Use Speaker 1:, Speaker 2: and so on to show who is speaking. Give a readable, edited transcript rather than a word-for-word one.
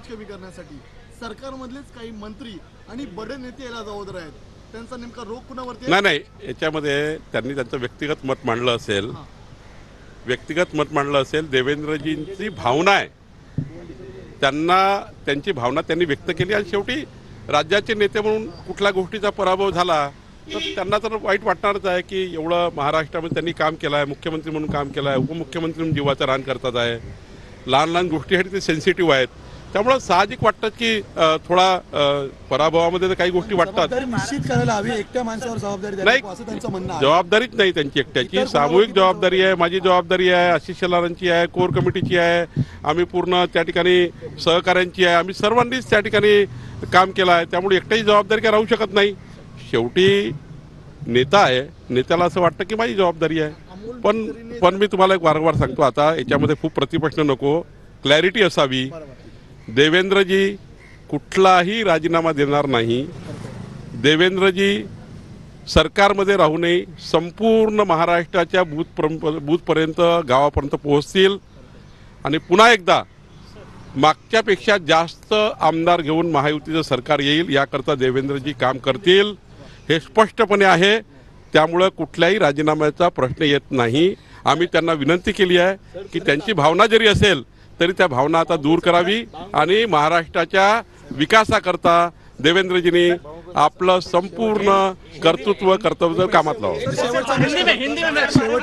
Speaker 1: बोज कमी करण्यासाठी सरकारमधलेच काही मंत्री आणि बडे नेते याला जबाबदार आहेत। त्यांचा नेमका रोग कुणावरती आहे?
Speaker 2: नाही, याच्यामध्ये त्यांनी त्यांचं व्यक्तिगत मत मांडलं असेल, व्यक्तिगत मत मांडलं असेल। देवेंद्रजींची भावना आहे, त्यांची भावना त्यांनी व्यक्त केली आणि शेवटी राज्याचे नेते म्हणून कुठल्या गोष्टीचा पराभव झाला तर त्यांना तर वाईट वाटणारच आहे की एवढं महाराष्ट्रामध्ये त्यांनी काम केलं आहे, मुख्यमंत्री म्हणून काम केलं आहे, उपमुख्यमंत्री म्हणून जीवाचं रान करतात आहे, लहान लहान गोष्टीसाठी ते सेन्सिटिव्ह आहेत। त्यामुळे साहजिक वाटतं की थोडा पराभवामध्ये तर काही गोष्टी वाटतात।
Speaker 1: निश्चित करायला हवी, एकट्या माणसावर जबाबदारी
Speaker 2: नाही,
Speaker 1: असं त्यांचं म्हणणं आहे।
Speaker 2: जबाबदारीच नाही त्यांची एकट्याची, सामूहिक जबाबदारी आहे। माझी जबाबदारी आहे, आशिष शेलारांची आहे, कोर कमिटीची आहे, आम्ही पूर्ण त्या ठिकाणी सहकाऱ्यांची आहे, आम्ही सर्वांनीच त्या ठिकाणी काम केलं आहे। त्यामुळे एकट्याची जबाबदारी काय राहू शकत नाही। शेवटी नेता आहे, नेत्याला असं वाटतं की माझी जबाबदारी आहे। पण मी तुम्हाला एक वारंवार सांगतो, आता याच्यामध्ये खूप प्रतिप्रश्न नको, क्लॅरिटी असावी। देवेंद्रजी कुठलाही राजीनामा देणार नाही। देवेंद्रजी सरकारमध्ये राहूनही संपूर्ण महाराष्ट्राच्या बूथपर्यंत गावापर्यंत पोहोचतील आणि पुन्हा एकदा मागच्यापेक्षा जास्त आमदार घेऊन महायुतीचं सरकार येईल याकरता देवेंद्रजी काम करतील, हे स्पष्टपणे आहे। त्यामुळे कुठल्याही राजीनाम्याचा प्रश्न येत नाही। आम्ही त्यांना विनंती केली आहे की त्यांची भावना जरी असेल तरी त्या भावना आता दूर करावी आणि महाराष्ट्राच्या विकासाकरता देवेंद्रजींनी आपलं संपूर्ण कर्तृत्व कर्तव्य कामात लावावं।